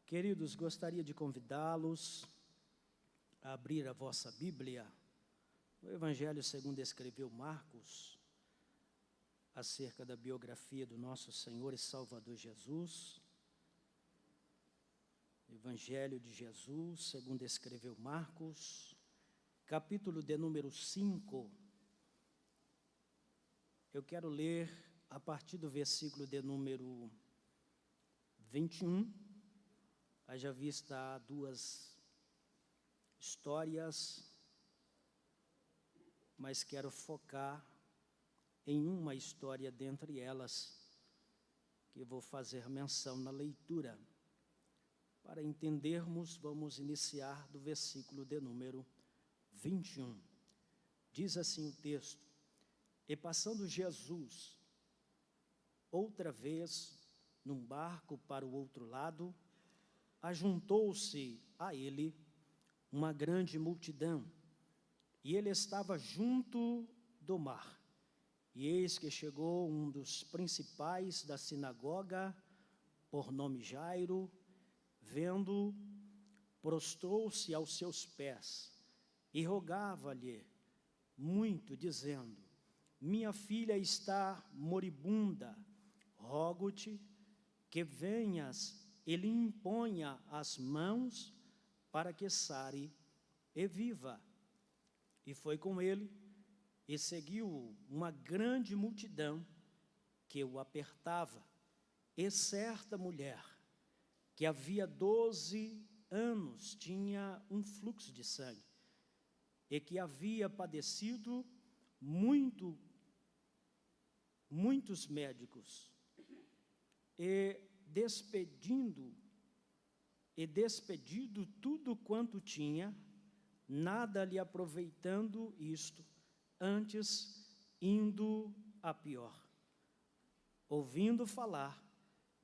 Queridos, gostaria de convidá-los a abrir a vossa Bíblia, o Evangelho segundo escreveu Marcos, acerca da biografia do nosso Senhor e Salvador Jesus. Evangelho de Jesus, segundo escreveu Marcos, capítulo de número 5. Eu quero ler a partir do versículo de número 21. Haja vista duas histórias, mas quero focar em uma história dentre elas, que vou fazer menção na leitura. Para entendermos, vamos iniciar do versículo de número 21. Diz assim o texto: E passando Jesus outra vez num barco para o outro lado, ajuntou-se a ele uma grande multidão, e ele estava junto do mar. E eis que chegou um dos principais da sinagoga, por nome Jairo, vendo, prostrou-se aos seus pés e rogava-lhe muito, dizendo: Minha filha está moribunda, rogo-te que venhas e lhe imponha as mãos para que sare e viva. E foi com ele, e seguiu uma grande multidão que o apertava, e certa mulher, que havia 12 anos tinha um fluxo de sangue, e que havia padecido muitos médicos, e despedido tudo quanto tinha, nada lhe aproveitando isto, antes indo a pior. Ouvindo falar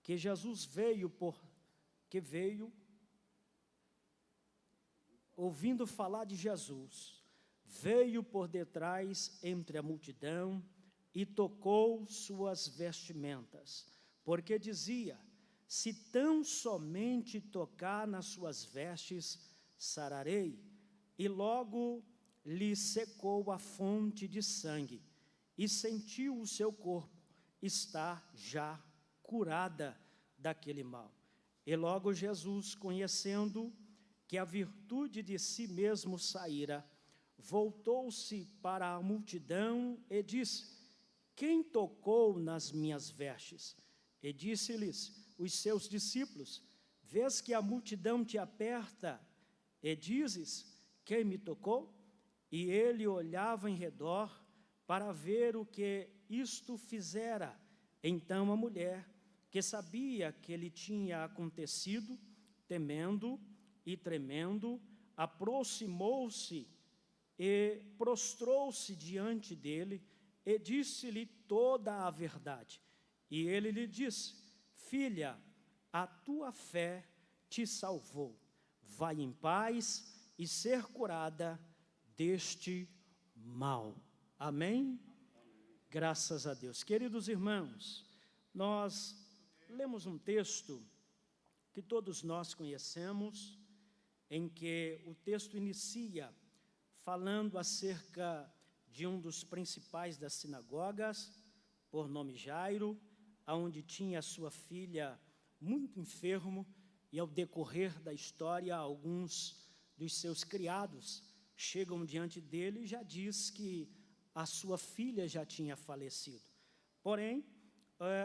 que Jesus ouvindo falar de Jesus, veio por detrás entre a multidão e tocou suas vestimentas, porque dizia: se tão somente tocar nas suas vestes, sararei. E logo lhe secou a fonte de sangue, e sentiu o seu corpo estar já curada daquele mal. E logo Jesus, conhecendo que a virtude de si mesmo saíra, voltou-se para a multidão e disse: quem tocou nas minhas vestes? E disse-lhes os seus discípulos: vês que a multidão te aperta, e dizes: quem me tocou? E ele olhava em redor para ver o que isto fizera. Então a mulher, que sabia que lhe tinha acontecido, temendo e tremendo, aproximou-se e prostrou-se diante dele, e disse-lhe toda a verdade. E ele lhe disse: filha, a tua fé te salvou. Vai em paz e ser curada deste mal. Amém? Graças a Deus. Queridos irmãos, nós lemos um texto que todos nós conhecemos, em que o texto inicia falando acerca de um dos principais das sinagogas, por nome Jairo, onde tinha a sua filha muito enfermo, e ao decorrer da história, alguns dos seus criados chegam diante dele e já diz que a sua filha já tinha falecido. Porém,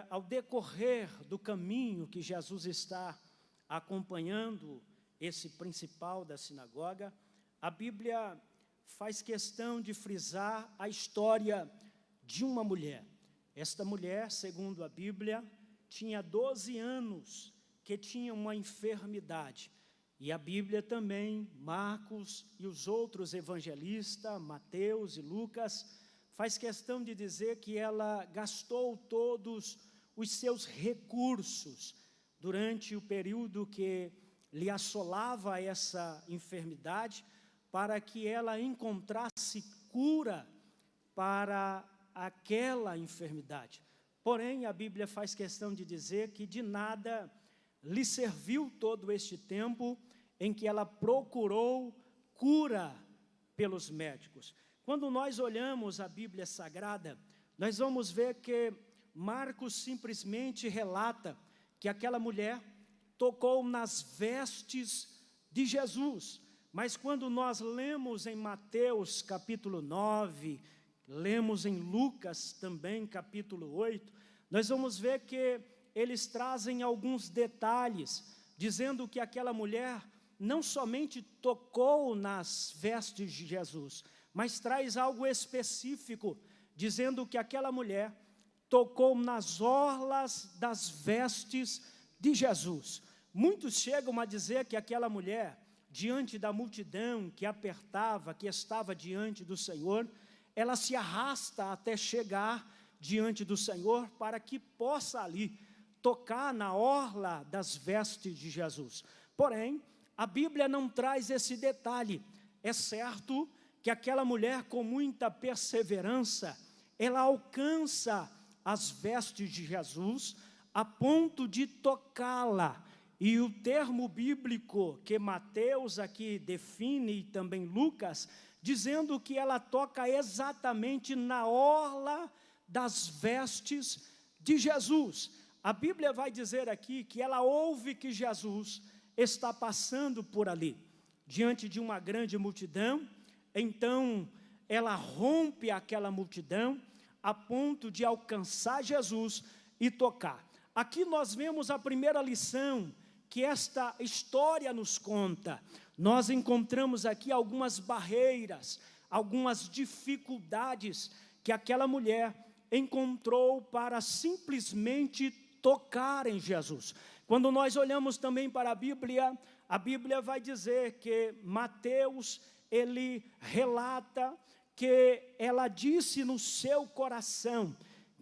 ao decorrer do caminho que Jesus está acompanhando esse principal da sinagoga, a Bíblia faz questão de frisar a história de uma mulher. Esta mulher, segundo a Bíblia, tinha 12 anos que tinha uma enfermidade. E a Bíblia também, Marcos e os outros evangelistas, Mateus e Lucas, faz questão de dizer que ela gastou todos os seus recursos durante o período que lhe assolava essa enfermidade, para que ela encontrasse cura para aquela enfermidade. Porém, a Bíblia faz questão de dizer que de nada lhe serviu todo este tempo em que ela procurou cura pelos médicos. Quando nós olhamos a Bíblia Sagrada, nós vamos ver que Marcos simplesmente relata que aquela mulher tocou nas vestes de Jesus. Mas quando nós lemos em Mateus capítulo 9, lemos em Lucas também capítulo 8, nós vamos ver que eles trazem alguns detalhes, dizendo que aquela mulher não somente tocou nas vestes de Jesus, mas traz algo específico, dizendo que aquela mulher tocou nas orlas das vestes de Jesus. Muitos chegam a dizer que aquela mulher, diante da multidão que apertava, que estava diante do Senhor, ela se arrasta até chegar diante do Senhor, para que possa ali tocar na orla das vestes de Jesus. Porém, a Bíblia não traz esse detalhe. É certo que aquela mulher, com muita perseverança, ela alcança as vestes de Jesus a ponto de tocá-la. E o termo bíblico que Mateus aqui define, e também Lucas, dizendo que ela toca exatamente na orla das vestes de Jesus. A Bíblia vai dizer aqui que ela ouve que Jesus está passando por ali, diante de uma grande multidão. Então ela rompe aquela multidão a ponto de alcançar Jesus e tocar. Aqui nós vemos a primeira lição que esta história nos conta. Nós encontramos aqui algumas barreiras, algumas dificuldades que aquela mulher encontrou para simplesmente tocar em Jesus. Quando nós olhamos também para a Bíblia vai dizer que Mateus, ele relata que ela disse no seu coração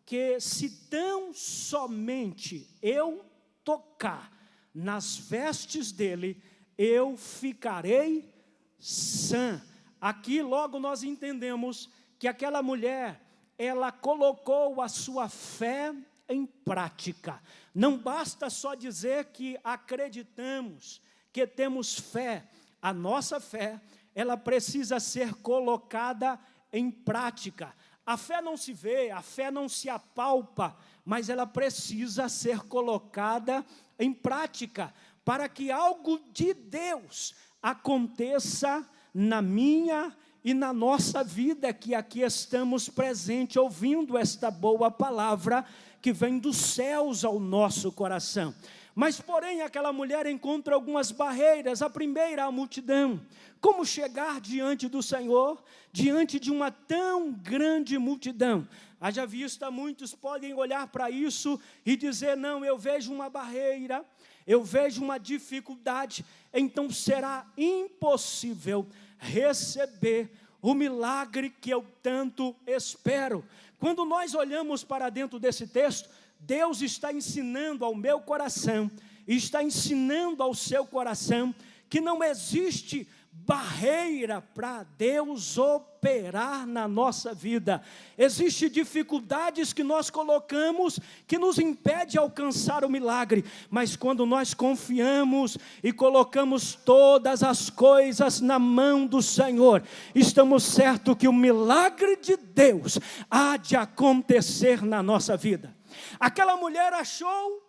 que se tão somente eu tocar nas vestes dele, eu ficarei sã. Aqui logo nós entendemos que aquela mulher, ela colocou a sua fé em prática. Não basta só dizer que acreditamos, que temos fé. A nossa fé, ela precisa ser colocada em prática. A fé não se vê, a fé não se apalpa, mas ela precisa ser colocada em prática, para que algo de Deus aconteça na minha e na nossa vida, que aqui estamos presentes, ouvindo esta boa palavra, que vem dos céus ao nosso coração. Mas, porém, aquela mulher encontra algumas barreiras. A primeira, a multidão. Como chegar diante do Senhor, diante de uma tão grande multidão? Haja vista, muitos podem olhar para isso e dizer, não, eu vejo uma barreira, eu vejo uma dificuldade, então será impossível receber o milagre que eu tanto espero. Quando nós olhamos para dentro desse texto, Deus está ensinando ao meu coração, está ensinando ao seu coração, que não existe barreira para Deus operar na nossa vida. Existem dificuldades que nós colocamos, que nos impede de alcançar o milagre, mas quando nós confiamos e colocamos todas as coisas na mão do Senhor, estamos certos que o milagre de Deus há de acontecer na nossa vida. Aquela mulher achou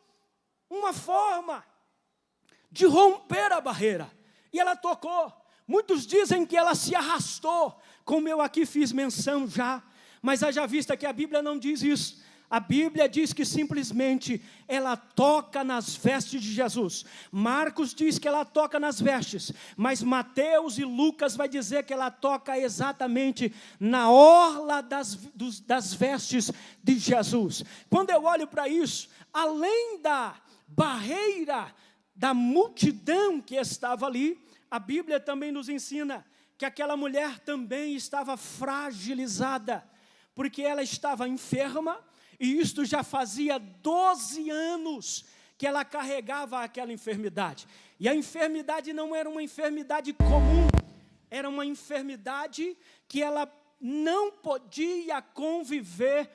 uma forma de romper a barreira, e ela tocou. Muitos dizem que ela se arrastou, como eu aqui fiz menção já, mas haja vista que a Bíblia não diz isso. A Bíblia diz que simplesmente ela toca nas vestes de Jesus. Marcos diz que ela toca nas vestes, mas Mateus e Lucas vai dizer que ela toca exatamente na orla das vestes de Jesus. Quando eu olho para isso, além da barreira da multidão que estava ali, a Bíblia também nos ensina que aquela mulher também estava fragilizada, porque ela estava enferma, e isto já fazia 12 anos que ela carregava aquela enfermidade. E a enfermidade não era uma enfermidade comum, era uma enfermidade que ela não podia conviver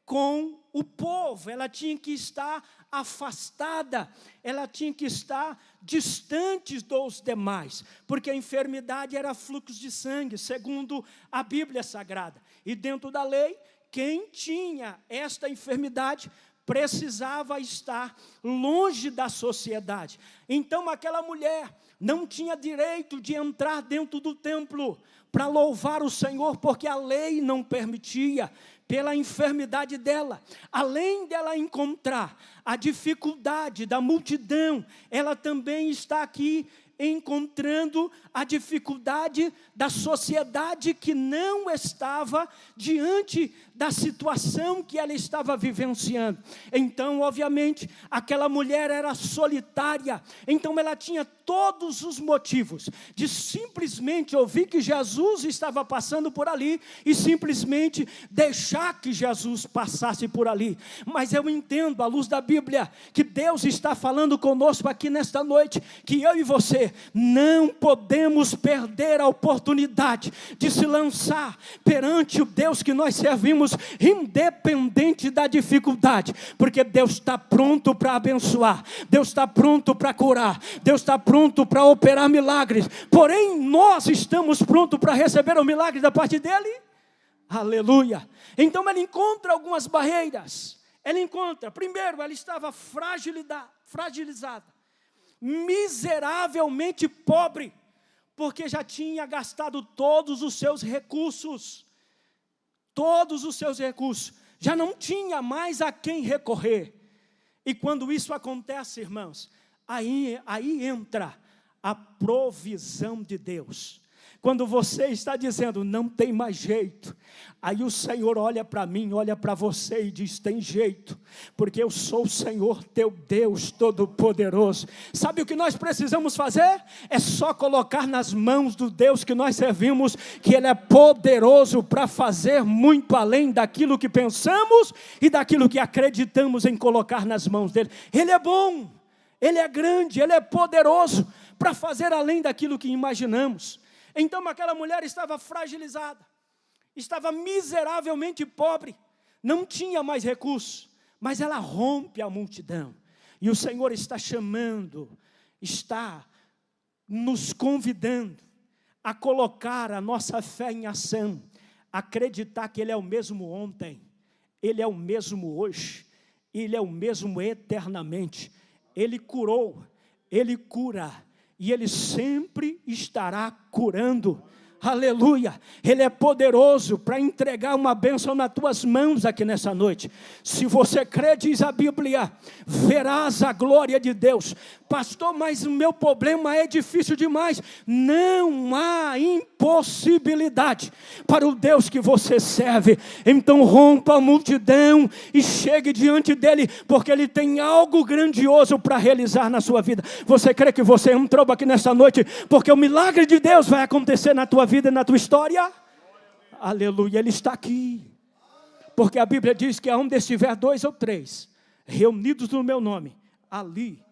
com o povo, ela tinha que estar afastada, ela tinha que estar distante dos demais, porque a enfermidade era fluxo de sangue, segundo a Bíblia Sagrada. E dentro da lei, quem tinha esta enfermidade precisava estar longe da sociedade. Então aquela mulher não tinha direito de entrar dentro do templo para louvar o Senhor, porque a lei não permitia, pela enfermidade dela. Além dela encontrar a dificuldade da multidão, ela também está aqui encontrando a dificuldade da sociedade que não estava diante da situação que ela estava vivenciando. Então, obviamente, aquela mulher era solitária, então ela tinha todos os motivos de simplesmente ouvir que Jesus estava passando por ali e simplesmente deixar que Jesus passasse por ali. Mas eu entendo, à luz da Bíblia, que Deus está falando conosco aqui nesta noite, que eu e você não podemos perder a oportunidade de se lançar perante o Deus que nós servimos, independente da dificuldade, porque Deus está pronto para abençoar, Deus está pronto para curar, Deus está pronto para operar milagres, porém nós estamos prontos para receber o milagre da parte dele. Aleluia. Então ela encontra algumas barreiras. Ela encontra, primeiro, ela estava fragilizada, miseravelmente pobre, porque já tinha gastado todos os seus recursos, já não tinha mais a quem recorrer. E quando isso acontece, irmãos, aí entra a provisão de Deus. Quando você está dizendo, não tem mais jeito, aí o Senhor olha para mim, olha para você e diz, tem jeito, porque eu sou o Senhor teu Deus Todo-Poderoso. Sabe o que nós precisamos fazer? É só colocar nas mãos do Deus que nós servimos, que Ele é poderoso para fazer muito além daquilo que pensamos e daquilo que acreditamos em colocar nas mãos dEle. Ele é bom, Ele é grande, Ele é poderoso para fazer além daquilo que imaginamos. Então aquela mulher estava fragilizada, estava miseravelmente pobre, não tinha mais recursos, mas ela rompe a multidão. E o Senhor está chamando, está nos convidando a colocar a nossa fé em ação, acreditar que Ele é o mesmo ontem, Ele é o mesmo hoje, Ele é o mesmo eternamente. Ele curou, Ele cura, e Ele sempre estará curando. Aleluia, Ele é poderoso para entregar uma bênção nas tuas mãos aqui nessa noite. Se você crê, diz a Bíblia, verás a glória de Deus. Pastor, mas o meu problema é difícil demais. Não há impossibilidade para o Deus que você serve. Então rompa a multidão e chegue diante dEle, porque Ele tem algo grandioso para realizar na sua vida. Você crê que você entrou aqui nessa noite, porque o milagre de Deus vai acontecer na tua vida e na tua história? Aleluia, Ele está aqui, porque a Bíblia diz que aonde estiver 2 ou 3 reunidos no meu nome, ali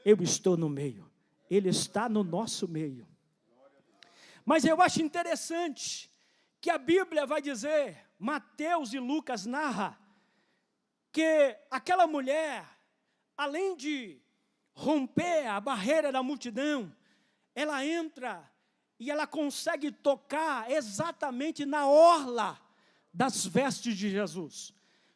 eu estou no meio. Ele está no nosso meio. Mas eu acho interessante que a Bíblia vai dizer, Mateus e Lucas narram, que aquela mulher, além de romper a barreira da multidão, ela entra e ela consegue tocar exatamente na orla das vestes de Jesus.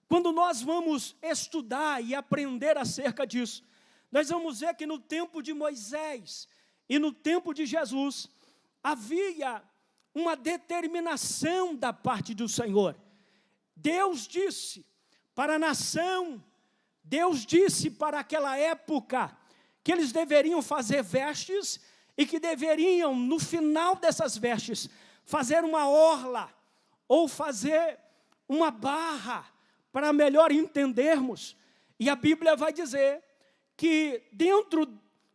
Quando nós vamos estudar e aprender acerca disso, nós vamos ver que no tempo de Moisés e no tempo de Jesus, havia uma determinação da parte do Senhor. Deus disse para a nação, Deus disse para aquela época, que eles deveriam fazer vestes, e que deveriam, no final dessas vestes, fazer uma orla, ou fazer uma barra, para melhor entendermos. E a Bíblia vai dizer que dentro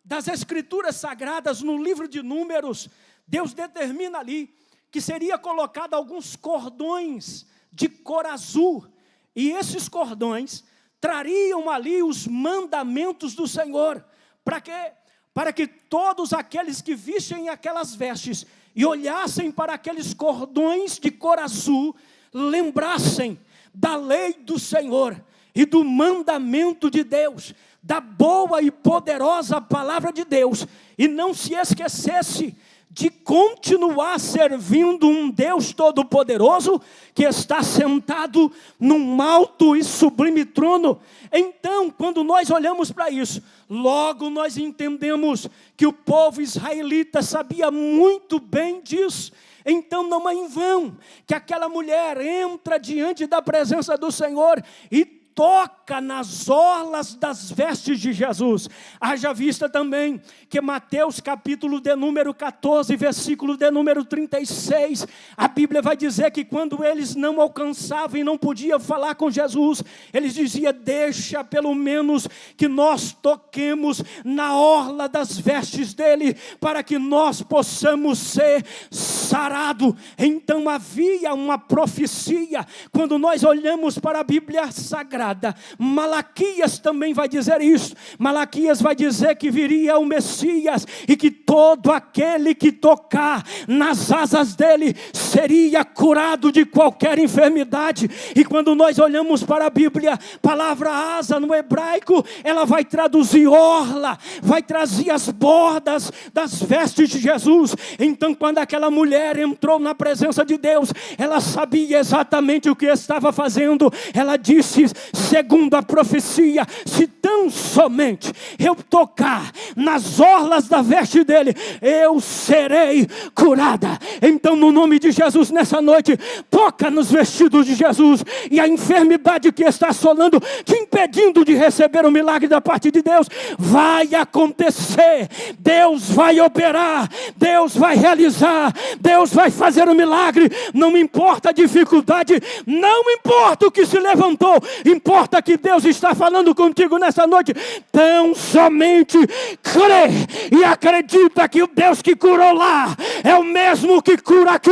das Escrituras Sagradas, no livro de Números, Deus determina ali que seria colocado alguns cordões de cor azul, e esses cordões trariam ali os mandamentos do Senhor. Para quê? Para que todos aqueles que vissem aquelas vestes e olhassem para aqueles cordões de cor azul, lembrassem da lei do Senhor e do mandamento de Deus, da boa e poderosa palavra de Deus, e não se esquecesse de continuar servindo um Deus Todo-Poderoso, que está sentado num alto e sublime trono. Então, quando nós olhamos para isso, logo nós entendemos que o povo israelita sabia muito bem disso. Então não é em vão que aquela mulher entra diante da presença do Senhor e toca nas orlas das vestes de Jesus. Haja vista também que Mateus capítulo de número 14, versículo de número 36, a Bíblia vai dizer que quando eles não alcançavam e não podiam falar com Jesus, eles diziam: deixa pelo menos que nós toquemos na orla das vestes dele, para que nós possamos ser sarados. Então havia uma profecia. Quando nós olhamos para a Bíblia Sagrada, Malaquias também vai dizer isso. Malaquias vai dizer que viria o Messias e que todo aquele que tocar nas asas dele seria curado de qualquer enfermidade. E quando nós olhamos para a Bíblia, a palavra asa no hebraico, ela vai traduzir orla, vai trazer as bordas das vestes de Jesus. Então, quando aquela mulher entrou na presença de Deus, ela sabia exatamente o que estava fazendo. Ela disse, segundo a profecia: se tão somente eu tocar nas orlas da veste dele, eu serei curada. Então, no nome de Jesus, nessa noite, toca nos vestidos de Jesus, e a enfermidade que está assolando, te impedindo de receber o milagre da parte de Deus, vai acontecer. Deus vai operar, Deus vai realizar, Deus vai fazer o milagre. Não importa a dificuldade, não importa o que se levantou, importa que Deus está falando contigo nessa noite. Tão somente crê e acredita que o Deus que curou lá é o mesmo que cura aqui.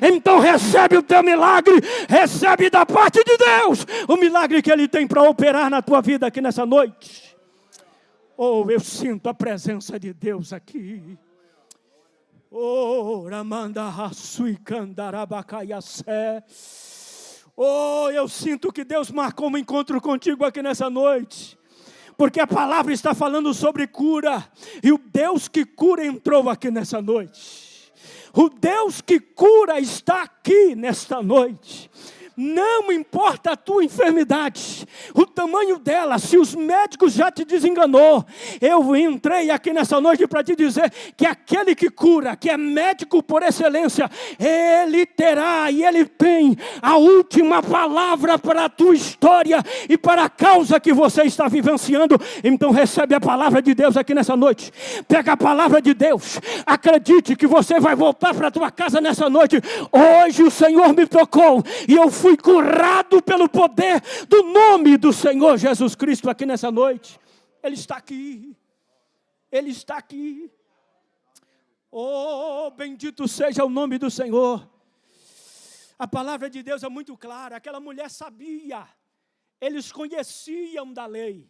Então recebe o teu milagre, recebe da parte de Deus o milagre que Ele tem para operar na tua vida aqui nessa noite. Oh, eu sinto a presença de Deus aqui. Oh, Ramanda Rasui Candarabacaiaçé. Oh, eu sinto que Deus marcou um encontro contigo aqui nessa noite, porque a palavra está falando sobre cura, e o Deus que cura entrou aqui nessa noite. O Deus que cura está aqui nesta noite. Não importa a tua enfermidade, o tamanho dela, se os médicos já te desenganou, eu entrei aqui nessa noite para te dizer que aquele que cura, que é médico por excelência, ele terá e ele tem a última palavra para a tua história e para a causa que você está vivenciando. Então recebe a palavra de Deus aqui nessa noite. Pega a palavra de Deus, acredite que você vai voltar para a tua casa nessa noite. Hoje o Senhor me tocou e eu fui curado pelo poder do nome do Senhor Jesus Cristo aqui nessa noite. Ele está aqui. Ele está aqui. Oh, bendito seja o nome do Senhor. A palavra de Deus é muito clara. Aquela mulher sabia. Eles conheciam da lei.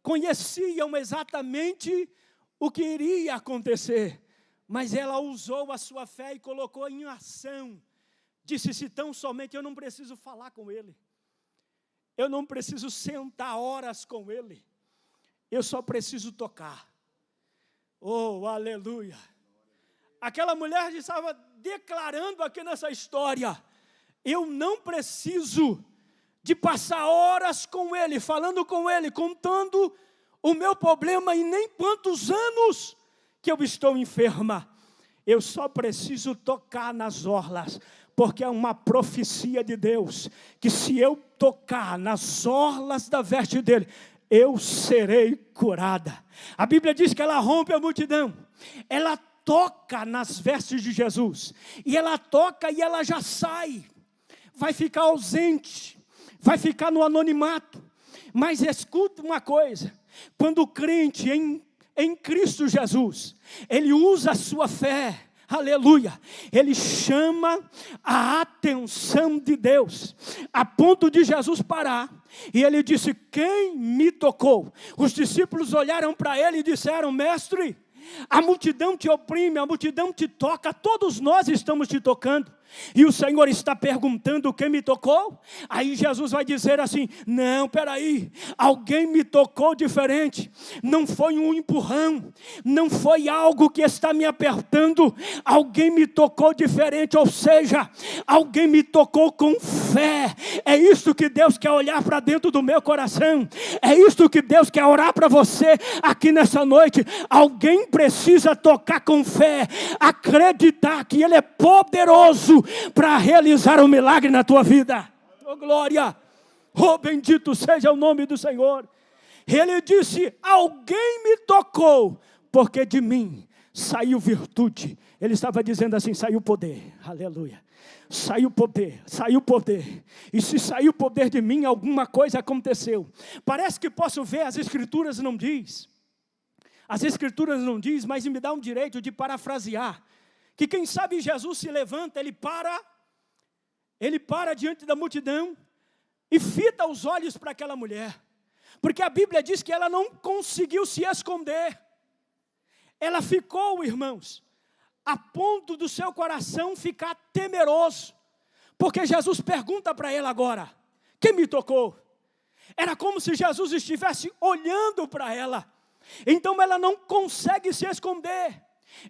Conheciam exatamente o que iria acontecer. Mas ela usou a sua fé e colocou em ação. Disse: se tão somente eu não preciso falar com ele, eu não preciso sentar horas com ele, eu só preciso tocar. Oh, aleluia! Aquela mulher estava declarando aqui nessa história: eu não preciso de passar horas com ele, falando com ele, contando o meu problema e nem quantos anos que eu estou enferma. Eu só preciso tocar nas orlas, porque é uma profecia de Deus, que se eu tocar nas orlas da veste dele, eu serei curada. A Bíblia diz que ela rompe a multidão, ela toca nas vestes de Jesus, e ela toca e ela já sai, vai ficar ausente, vai ficar no anonimato. Mas escuta uma coisa, quando o crente em Cristo Jesus, ele usa a sua fé, aleluia, ele chama a atenção de Deus, a ponto de Jesus parar, e ele disse: quem me tocou? Os discípulos olharam para ele e disseram: mestre, a multidão te oprime, a multidão te toca, todos nós estamos te tocando. e o Senhor está perguntando quem me tocou, aí Jesus vai dizer assim: não, peraí, alguém me tocou diferente, não foi um empurrão, não foi algo que está me apertando, alguém me tocou diferente, ou seja, alguém me tocou com fé. É isso que Deus quer olhar para dentro do meu coração, é isso que Deus quer orar para você aqui nessa noite. Alguém precisa tocar com fé, acreditar que Ele é poderoso para realizar um milagre na tua vida. Oh glória, oh bendito seja o nome do Senhor. Ele disse: alguém me tocou, porque de mim saiu virtude. Ele estava dizendo assim: saiu poder, aleluia. Saiu poder, saiu poder. E se saiu poder de mim, alguma coisa aconteceu. Parece que posso ver, as escrituras não diz. As escrituras não diz, mas me dá um direito de parafrasear. Que quem sabe Jesus se levanta, ele para diante da multidão e fita os olhos para aquela mulher. Porque a Bíblia diz que ela não conseguiu se esconder. Ela ficou, irmãos, a ponto do seu coração ficar temeroso. Porque Jesus pergunta para ela agora: quem me tocou? Era como se Jesus estivesse olhando para ela. Então ela não consegue se esconder.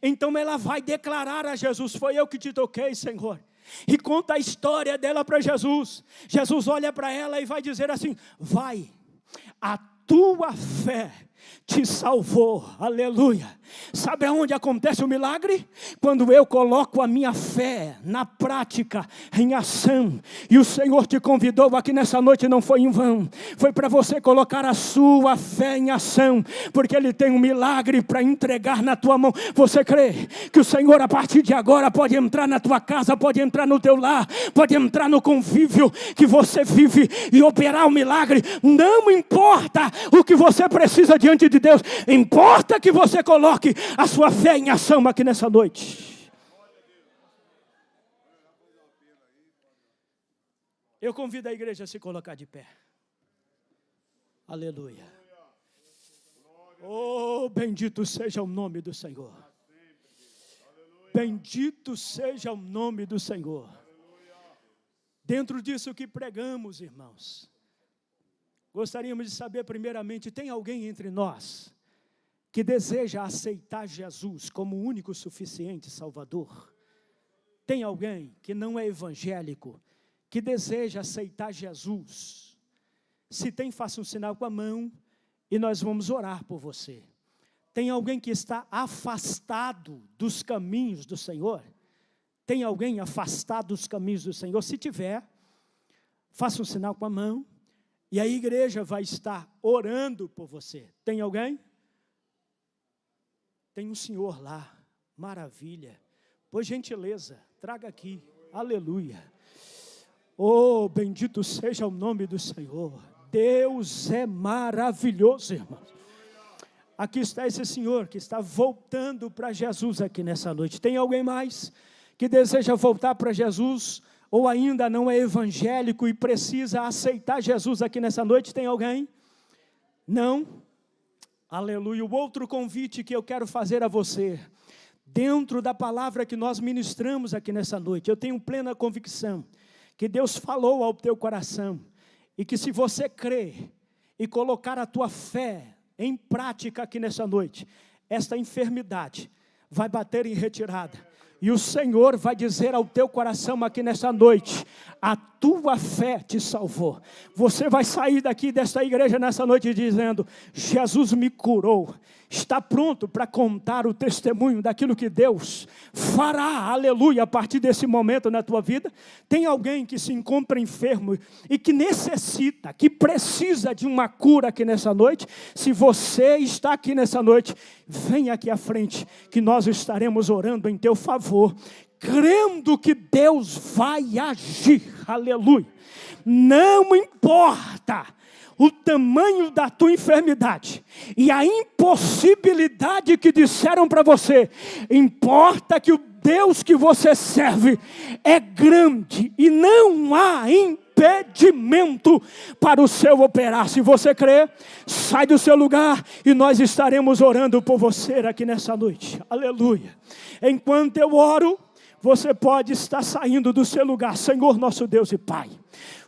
Então ela vai declarar a Jesus: foi eu que te toquei, Senhor. E conta a história dela para Jesus. Jesus olha para ela e vai dizer assim: vai, a tua fé te salvou, aleluia. Sabe aonde acontece o milagre? Quando eu coloco a minha fé na prática, em ação. E o Senhor te convidou aqui nessa noite, não foi em vão. Foi para você colocar a sua fé em ação, porque Ele tem um milagre para entregar na tua mão. Você crê que o Senhor a partir de agora pode entrar na tua casa, pode entrar no teu lar, pode entrar no convívio que você vive e operar o milagre? Não importa o que você precisa diante de Deus, importa que você coloque a sua fé em ação aqui nessa noite. Eu convido a igreja a se colocar de pé. Aleluia. Oh, bendito seja o nome do Senhor. Bendito seja o nome do Senhor. Dentro disso que pregamos, irmãos, gostaríamos de saber primeiramente: tem alguém entre nós que deseja aceitar Jesus como o único suficiente Salvador? Tem alguém que não é evangélico, que deseja aceitar Jesus? Se tem, faça um sinal com a mão e nós vamos orar por você. Tem alguém que está afastado dos caminhos do Senhor? Tem alguém afastado dos caminhos do Senhor? Se tiver, faça um sinal com a mão e a igreja vai estar orando por você. Tem alguém? Tem um senhor lá, maravilha. Por gentileza, traga aqui, aleluia. Oh, bendito seja o nome do Senhor. Deus é maravilhoso, irmãos. Aqui está esse senhor que está voltando para Jesus aqui nessa noite. Tem alguém mais que deseja voltar para Jesus, ou ainda não é evangélico e precisa aceitar Jesus aqui nessa noite? Tem alguém? Não? Aleluia. O outro convite que eu quero fazer a você, dentro da palavra que nós ministramos aqui nessa noite, eu tenho plena convicção que Deus falou ao teu coração, e que se você crer e colocar a tua fé em prática aqui nessa noite, esta enfermidade vai bater em retirada. E o Senhor vai dizer ao teu coração aqui nessa noite: a tua fé te salvou. Você vai sair daqui desta igreja nessa noite dizendo: Jesus me curou. Está pronto para contar o testemunho daquilo que Deus fará, aleluia, a partir desse momento na tua vida? Tem alguém que se encontra enfermo e que necessita, que precisa de uma cura aqui nessa noite? Se você está aqui nessa noite, vem aqui à frente, que nós estaremos orando em teu favor, crendo que Deus vai agir, aleluia. Não importa o tamanho da tua enfermidade e a impossibilidade que disseram para você, importa que o Deus que você serve é grande e não há impedimento para o seu operar. Se você crê, sai do seu lugar e nós estaremos orando por você aqui nessa noite, aleluia. Enquanto eu oro, você pode estar saindo do seu lugar. Senhor nosso Deus e Pai,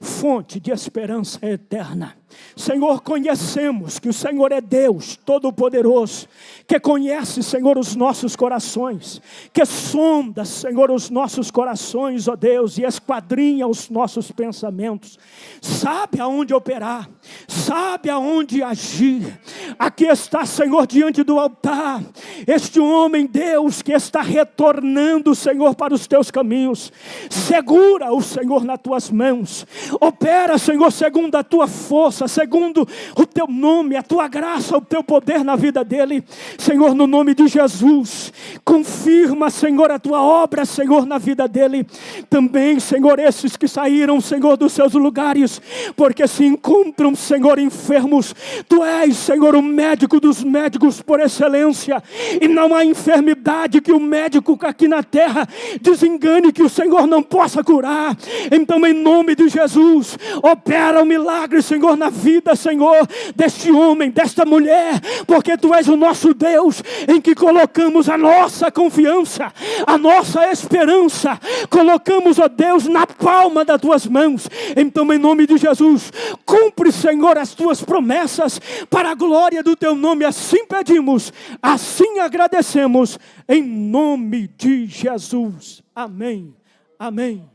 fonte de esperança eterna. Senhor, conhecemos que o Senhor é Deus Todo-Poderoso, que conhece, Senhor, os nossos corações, que sonda, Senhor, os nossos corações, ó Deus, e esquadrinha os nossos pensamentos, sabe aonde operar, sabe aonde agir. Aqui está, Senhor, diante do altar, este homem, Deus, que está retornando, Senhor, para os teus caminhos. Segura-o, Senhor, nas tuas mãos, opera, Senhor, segundo a tua força, segundo o teu nome, a tua graça, o teu poder na vida dele. Senhor, no nome de Jesus, confirma, Senhor, a tua obra, Senhor, na vida dele. Também, Senhor, esses que saíram, Senhor, dos seus lugares, porque se encontram, Senhor, enfermos. Tu és, Senhor, o médico dos médicos por excelência, e não há enfermidade que o médico aqui na terra desengane que o Senhor não possa curar. Então, em nome de Jesus, opera o milagre, Senhor, na vida, Senhor, deste homem, desta mulher, porque Tu és o nosso Deus, em que colocamos a nossa confiança, a nossa esperança, colocamos, ó Deus, na palma das Tuas mãos. Então, em nome de Jesus, cumpre, Senhor, as Tuas promessas, para a glória do Teu nome. Assim pedimos, assim agradecemos, em nome de Jesus. Amém. Amém.